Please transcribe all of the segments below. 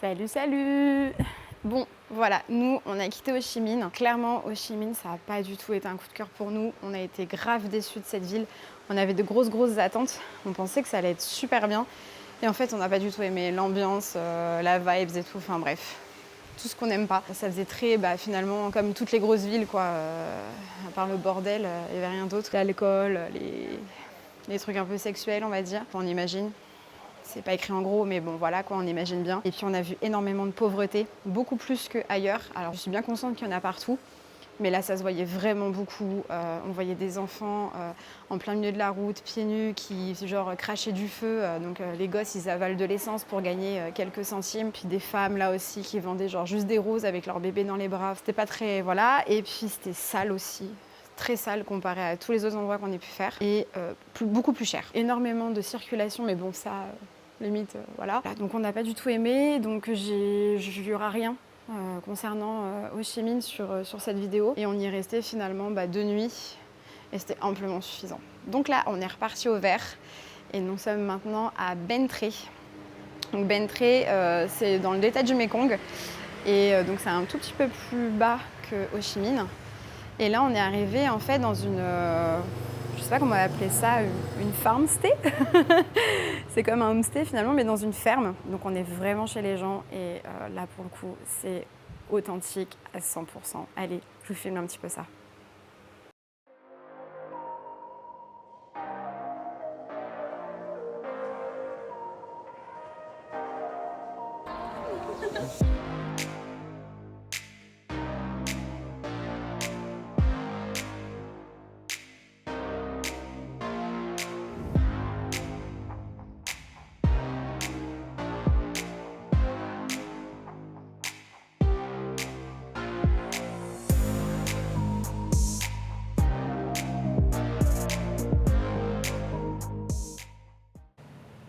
Salut, salut! Bon, voilà, nous, on a quitté Ho Chi Minh. Clairement, Ho Chi Minh, ça n'a pas du tout été un coup de cœur pour nous. On a été grave déçus de cette ville. On avait de grosses attentes. On pensait que ça allait être super bien. Et en fait, on n'a pas du tout aimé l'ambiance, la vibes et tout. Enfin bref, tout ce qu'on n'aime pas. Ça faisait très, finalement, comme toutes les grosses villes, quoi. À part le bordel, il n'y avait rien d'autre. L'alcool, les trucs un peu sexuels, on va dire. On imagine. C'est pas écrit en gros, mais bon, voilà, quoi, on imagine bien. Et puis, on a vu énormément de pauvreté, beaucoup plus qu'ailleurs. Alors, je suis bien consciente qu'il y en a partout, mais là, ça se voyait vraiment beaucoup. On voyait des enfants en plein milieu de la route, pieds nus, qui, genre, crachaient du feu. Donc, les gosses, ils avalent de l'essence pour gagner quelques centimes. Puis, des femmes, là aussi, qui vendaient, genre, juste des roses avec leur bébé dans les bras. C'était pas très... Voilà. Et puis, c'était sale aussi. Très sale comparé à tous les autres endroits qu'on ait pu faire. Et beaucoup plus cher. Énormément de circulation, mais bon, ça... limite, voilà. Donc on n'a pas du tout aimé, donc il n'y aura rien concernant Ho Chi Minh sur cette vidéo. Et on y est resté finalement 2 nuits, et c'était amplement suffisant. Donc là, on est reparti au vert, et nous sommes maintenant à Ben Tre. Donc Ben Tre, c'est dans le delta du Mekong, et donc c'est un tout petit peu plus bas que Ho Chi Minh. Et là, on est arrivé en fait dans une... je sais pas comment on va appeler ça, une farmstay. C'est comme un homestay finalement, mais dans une ferme. Donc on est vraiment chez les gens et là pour le coup, c'est authentique à 100%. Allez, je vous filme un petit peu ça.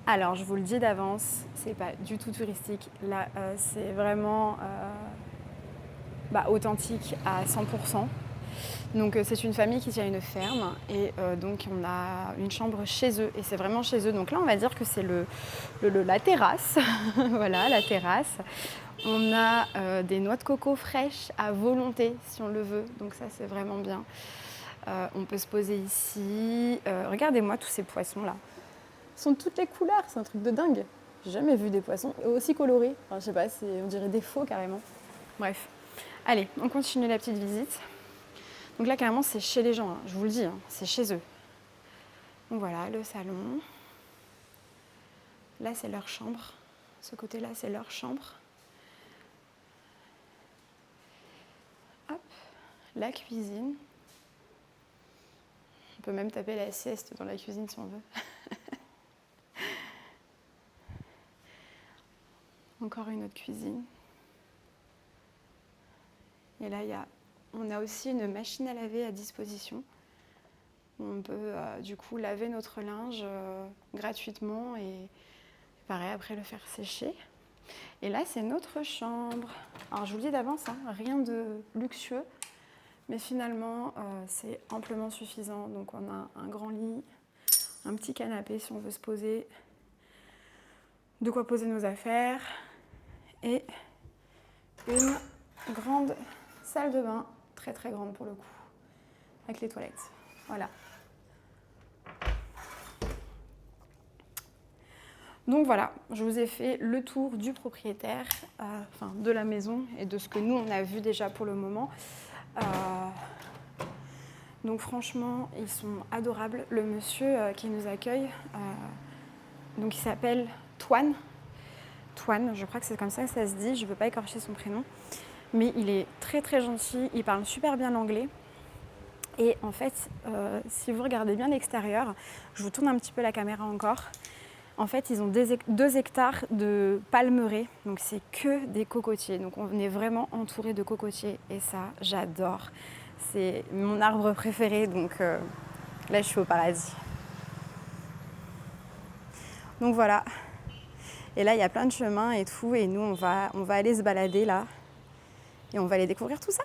Alors, je vous le dis d'avance, c'est pas du tout touristique. Là, c'est vraiment authentique à 100%. Donc, c'est une famille qui tient une ferme et donc on a une chambre chez eux et c'est vraiment chez eux. Donc là, on va dire que c'est la terrasse. Voilà, la terrasse. On a des noix de coco fraîches à volonté si on le veut. Donc ça, c'est vraiment bien. On peut se poser ici. Regardez-moi tous ces poissons-là. Ils sont de toutes les couleurs, c'est un truc de dingue. J'ai jamais vu des poissons aussi colorés. Enfin, je sais pas, on dirait des faux carrément. Bref. Allez, on continue la petite visite. Donc là, carrément, c'est chez les gens, hein, je vous le dis, hein, c'est chez eux. Donc voilà, le salon. Là, c'est leur chambre. Ce côté-là, c'est leur chambre. Hop, la cuisine. On peut même taper la sieste dans la cuisine si on veut. Encore une autre cuisine. Et là, on a aussi une machine à laver à disposition. On peut du coup laver notre linge gratuitement et pareil, après le faire sécher. Et là, c'est notre chambre. Alors, je vous le dis d'avance, hein, rien de luxueux, mais finalement, c'est amplement suffisant. Donc, on a un grand lit, un petit canapé si on veut se poser, de quoi poser nos affaires et une grande salle de bain, très très grande pour le coup, avec les toilettes. Voilà. Donc voilà, je vous ai fait le tour du propriétaire, de la maison et de ce que nous on a vu déjà pour le moment. Donc franchement, ils sont adorables. Le monsieur qui nous accueille, donc il s'appelle Toine. Toine, je crois que c'est comme ça que ça se dit, je ne veux pas écorcher son prénom. Mais il est très très gentil, il parle super bien l'anglais. Et en fait, si vous regardez bien l'extérieur, je vous tourne un petit peu la caméra encore. En fait, ils ont 2 hectares de palmeraies, donc c'est que des cocotiers. Donc on est vraiment entouré de cocotiers et ça, j'adore. C'est mon arbre préféré, donc là, je suis au paradis. Donc voilà. Et là, il y a plein de chemins et tout, et nous, on va aller se balader là, et on va aller découvrir tout ça.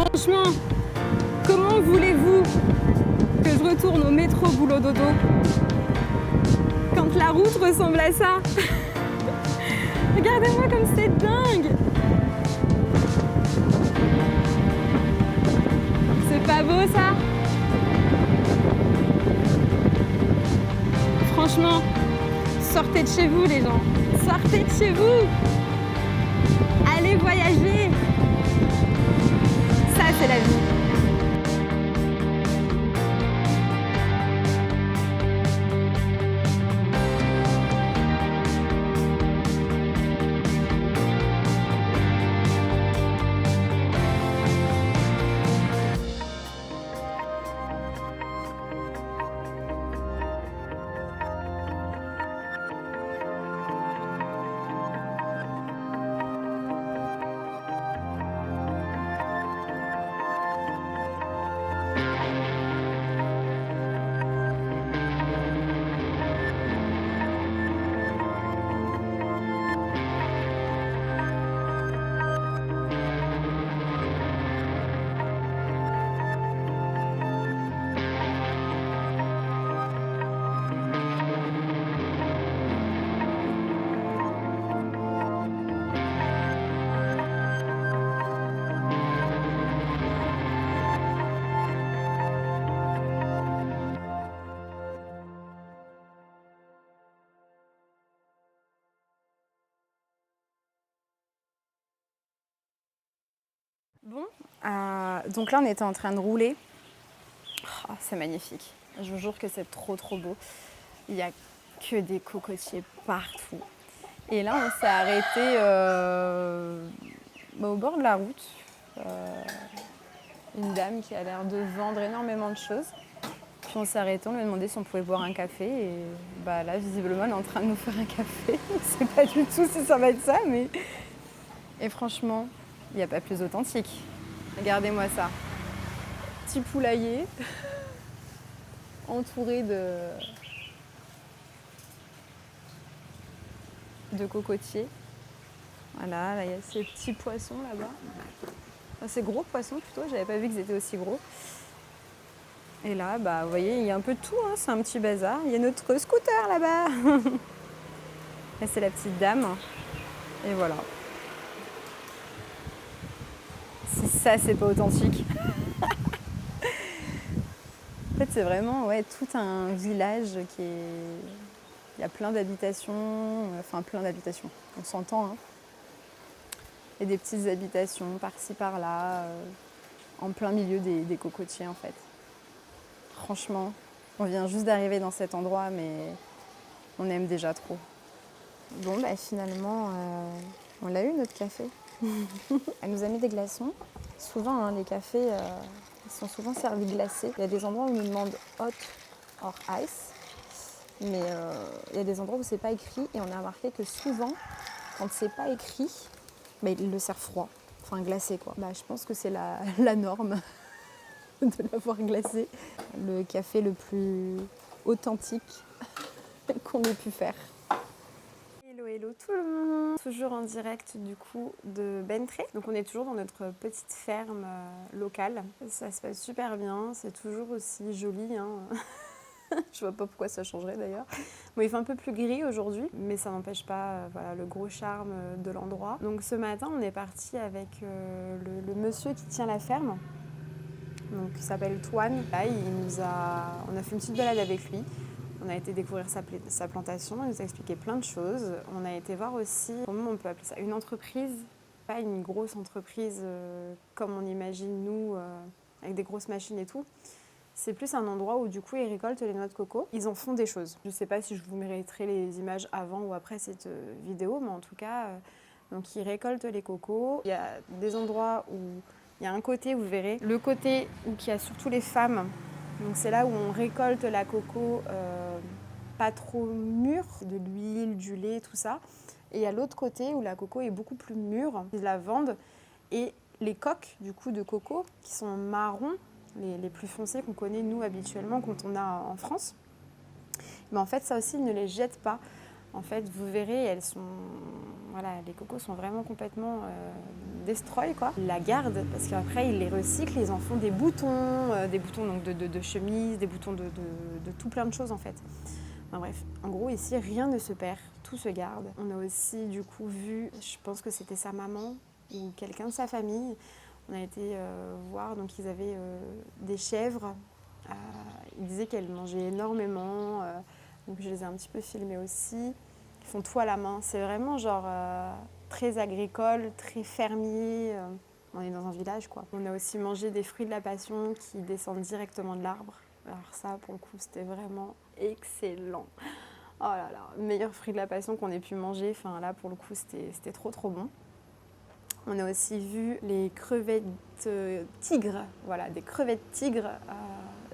Franchement, comment voulez-vous que je retourne au métro boulot dodo quand la route ressemble à ça? Regardez-moi comme c'est dingue! C'est pas beau ça? Franchement, sortez de chez vous les gens, sortez de chez vous, allez voyager, ça c'est la vie. Bon, donc là on était en train de rouler. Oh, c'est magnifique. Je vous jure que c'est trop beau. Il n'y a que des cocotiers partout. Et là on s'est arrêté au bord de la route. Une dame qui a l'air de vendre énormément de choses. Puis on s'est arrêté, on lui a demandé si on pouvait boire un café. Et bah là visiblement elle est en train de nous faire un café. Je ne sais pas du tout si ça va être ça, mais... Et franchement, il n'y a pas plus authentique. Regardez-moi ça. Petit poulailler entouré de cocotiers. Voilà, là il y a ces petits poissons là-bas. Enfin, ces gros poissons plutôt, j'avais pas vu qu'ils étaient aussi gros. Et là, bah, vous voyez, il y a un peu de tout, hein, c'est un petit bazar. Il y a notre scooter là-bas. Là c'est la petite dame. Et voilà. Si ça, c'est pas authentique. En fait, c'est vraiment tout un village qui est... Il y a plein d'habitations, enfin plein d'habitations, on s'entend. Hein. Et des petites habitations par-ci, par-là, en plein milieu des cocotiers en fait. Franchement, on vient juste d'arriver dans cet endroit, mais on aime déjà trop. Bon, bah finalement, on l'a eu notre café. Elle nous a mis des glaçons. Souvent, hein, les cafés, ils sont souvent servis glacés. Il y a des endroits où ils nous demandent hot or ice. Mais il y a des endroits où c'est pas écrit. Et on a remarqué que souvent, quand c'est pas écrit, bah, ils le servent froid. Enfin, glacé, quoi. Bah, je pense que c'est la norme de l'avoir glacé. Le café le plus authentique qu'on ait pu faire. Hello tout le monde, toujours en direct du coup de Bentré. Donc on est toujours dans notre petite ferme locale. Ça se passe super bien, c'est toujours aussi joli. Hein. Je vois pas pourquoi ça changerait d'ailleurs. Bon, il fait un peu plus gris aujourd'hui, mais ça n'empêche pas voilà, le gros charme de l'endroit. Donc ce matin on est parti avec le monsieur qui tient la ferme. Donc il s'appelle Toine. Là, on a fait une petite balade avec lui. On a été découvrir sa plantation, il nous a expliqué plein de choses. On a été voir aussi, comment on peut appeler ça, une entreprise, pas une grosse entreprise comme on imagine nous, avec des grosses machines et tout. C'est plus un endroit où du coup ils récoltent les noix de coco. Ils en font des choses. Je ne sais pas si je vous mettrai les images avant ou après cette vidéo, mais en tout cas, donc ils récoltent les cocos. Il y a des endroits où il y a un côté, vous verrez, le côté où il y a surtout les femmes. Donc c'est là où on récolte la coco pas trop mûre, de l'huile, du lait, tout ça. Et il y a l'autre côté où la coco est beaucoup plus mûre, ils la vendent. Et les coques du coup de coco qui sont marrons, les plus foncés qu'on connaît nous habituellement quand on a en France, mais en fait ça aussi ils ne les jettent pas. En fait, vous verrez, elles sont... Voilà, les cocos sont vraiment complètement destroy, quoi. Ils la gardent parce qu'après, ils les recyclent, ils en font des boutons donc de chemise, des boutons de tout plein de choses, en fait. Enfin, bref, en gros, ici, rien ne se perd, tout se garde. On a aussi, du coup, vu, je pense que c'était sa maman ou quelqu'un de sa famille. On a été voir, donc ils avaient des chèvres. Ils disaient qu'elles mangeaient énormément, donc je les ai un petit peu filmées aussi. Ils font tout à la main, c'est vraiment genre très agricole, très fermier. On est dans un village, quoi. On a aussi mangé des fruits de la passion qui descendent directement de l'arbre. Alors ça, pour le coup, c'était vraiment excellent. Oh là là, meilleur fruit de la passion qu'on ait pu manger. Enfin là, pour le coup, c'était trop trop bon. On a aussi vu les crevettes tigres, voilà, des crevettes tigres.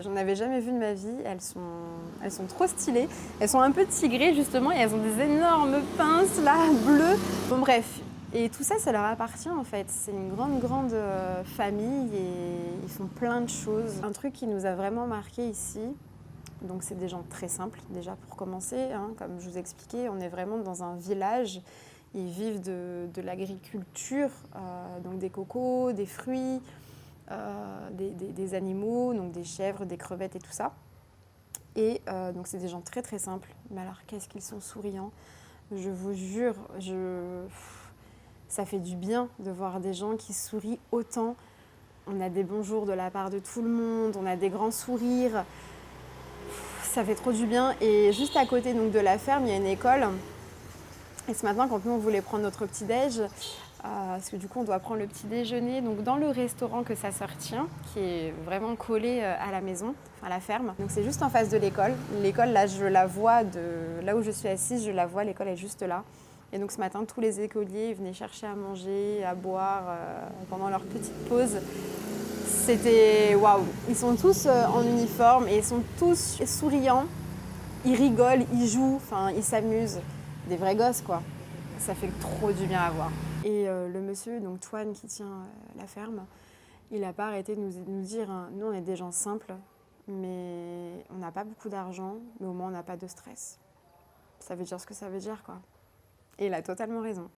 J'en avais jamais vu de ma vie, elles sont trop stylées. Elles sont un peu tigrées justement et elles ont des énormes pinces là, bleues. Bon bref, et tout ça, ça leur appartient en fait. C'est une grande famille et ils font plein de choses. Un truc qui nous a vraiment marqué ici, donc c'est des gens très simples déjà pour commencer, hein. Comme je vous expliquais, on est vraiment dans un village. Ils vivent de l'agriculture, donc des cocos, des fruits, des animaux, donc des chèvres, des crevettes et tout ça. Et donc c'est des gens très très simples. Mais alors qu'est-ce qu'ils sont souriants. Je vous jure, ça fait du bien de voir des gens qui sourient autant. On a des bonjours de la part de tout le monde, on a des grands sourires. Ça fait trop du bien. Et juste à côté donc, de la ferme, il y a une école. Et ce matin, quand nous, on voulait prendre notre petit-déj, parce que du coup, on doit prendre le petit déjeuner donc dans le restaurant que sa sœur tient, qui est vraiment collé à la maison, à la ferme. Donc c'est juste en face de l'école. L'école, là, je la vois de là où je suis assise, je la vois, l'école est juste là. Et donc ce matin, tous les écoliers venaient chercher à manger, à boire pendant leur petite pause. C'était waouh. Ils sont tous en uniforme et ils sont tous souriants. Ils rigolent, ils jouent, enfin, ils s'amusent. Des vrais gosses, quoi. Ça fait trop du bien à voir. Et le monsieur, donc Toine, qui tient la ferme, il n'a pas arrêté de nous dire, hein, nous, on est des gens simples, mais on n'a pas beaucoup d'argent, mais au moins, on n'a pas de stress. Ça veut dire ce que ça veut dire, quoi. Et il a totalement raison.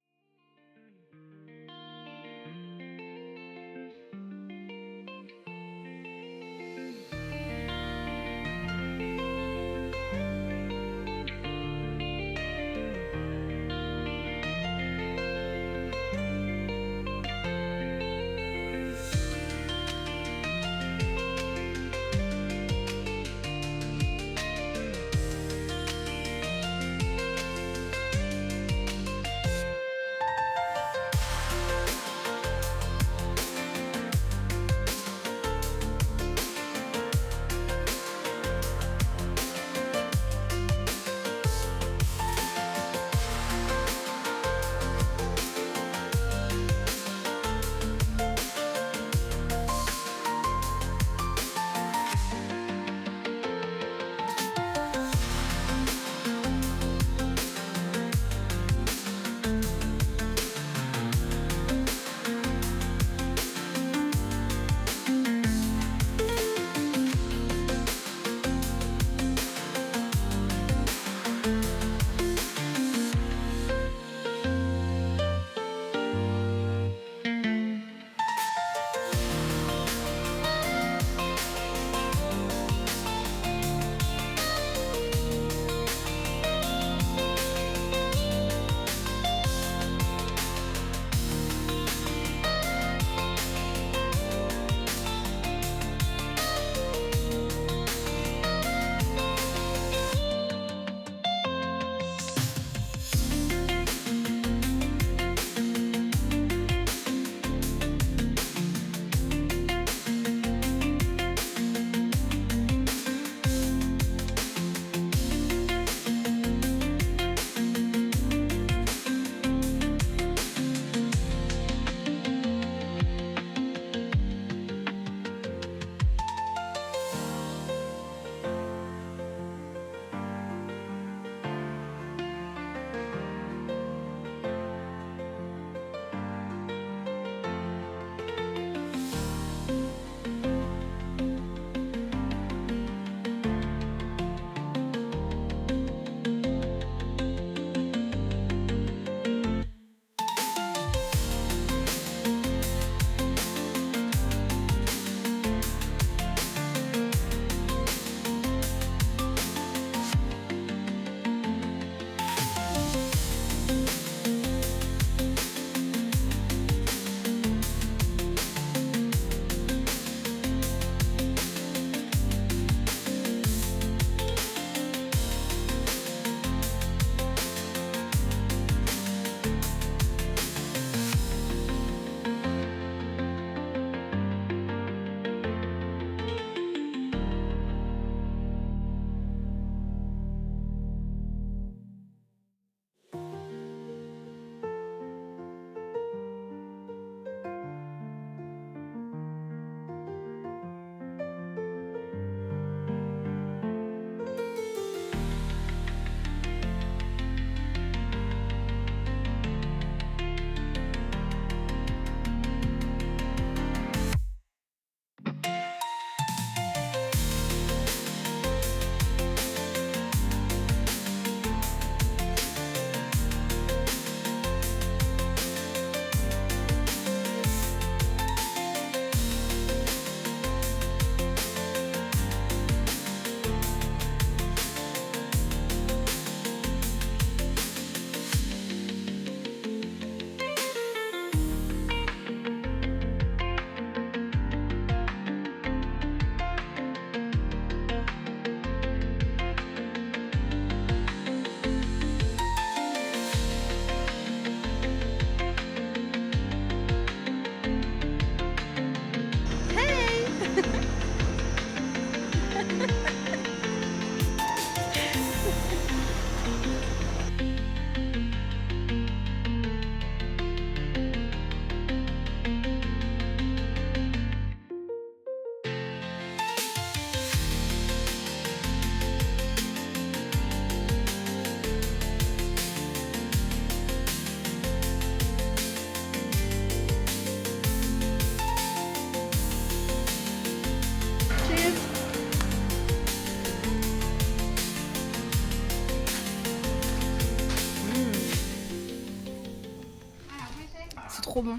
C'est trop bon.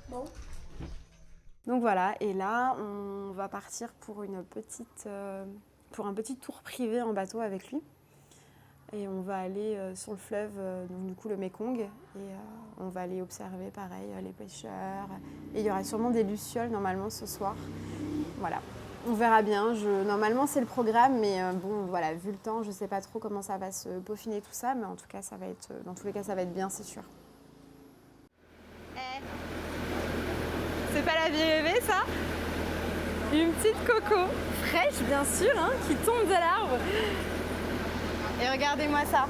Bon. Donc voilà, et là, on va partir pour pour un petit tour privé en bateau avec lui. Et on va aller sur le fleuve, donc du coup le Mékong, et on va aller observer pareil les pêcheurs. Et il y aura sûrement des lucioles normalement ce soir. Voilà, on verra bien. Normalement c'est le programme, mais bon voilà, vu le temps, je sais pas trop comment ça va se peaufiner tout ça, mais en tout cas ça va être, dans tous les cas ça va être bien, c'est sûr. C'est pas la vie rêvée ça? Une petite coco, fraîche bien sûr, hein, qui tombe de l'arbre. Et regardez-moi ça,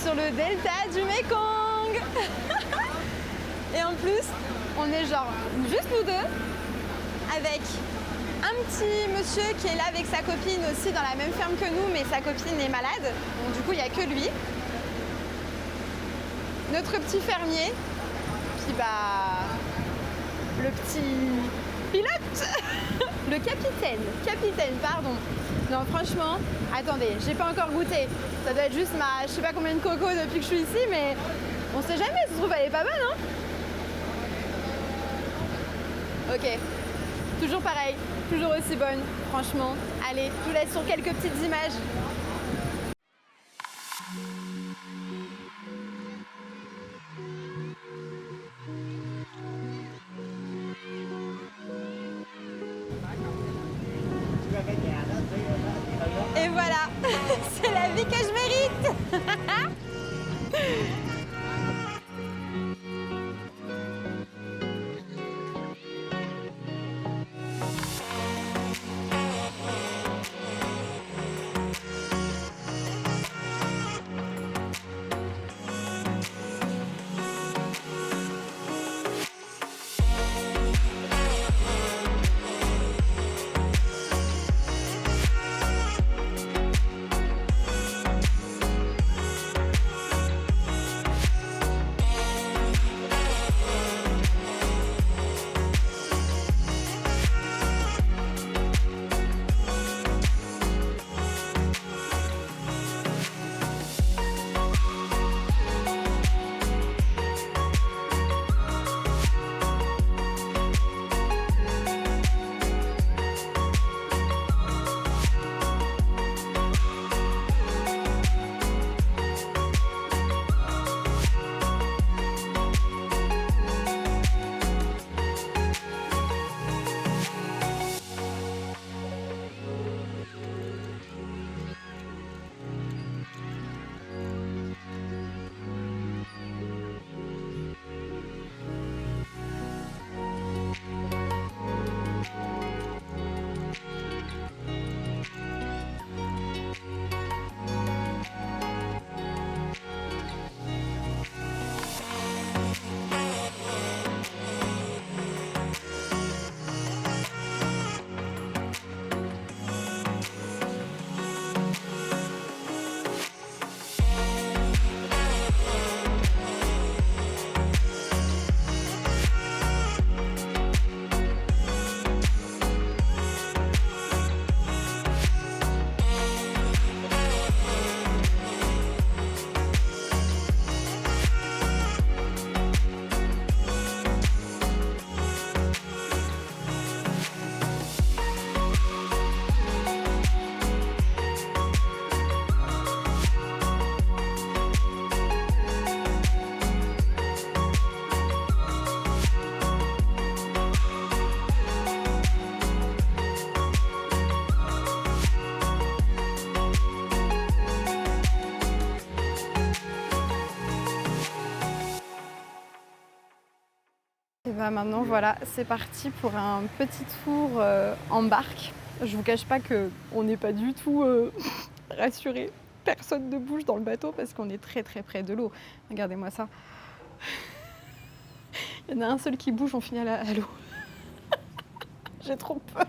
sur le delta du Mékong. Et en plus, on est genre juste nous deux, avec un petit monsieur qui est là avec sa copine aussi dans la même ferme que nous, mais sa copine est malade, donc du coup il n'y a que lui. Notre petit fermier, puis bah le petit pilote, le capitaine, pardon. Non franchement, attendez, j'ai pas encore goûté. Ça doit être juste je sais pas combien de coco depuis que je suis ici, mais on sait jamais, ça se trouve elle est pas bonne, hein. Ok, toujours pareil, toujours aussi bonne, franchement. Allez, je vous laisse sur quelques petites images. Et voilà, c'est la vie que je mérite. Et bah maintenant voilà, c'est parti pour un petit tour en barque. Je vous cache pas qu'on n'est pas du tout rassurés. Personne ne bouge dans le bateau parce qu'on est très très près de l'eau. Regardez-moi ça. Il y en a un seul qui bouge, on finit à l'eau. J'ai trop peur.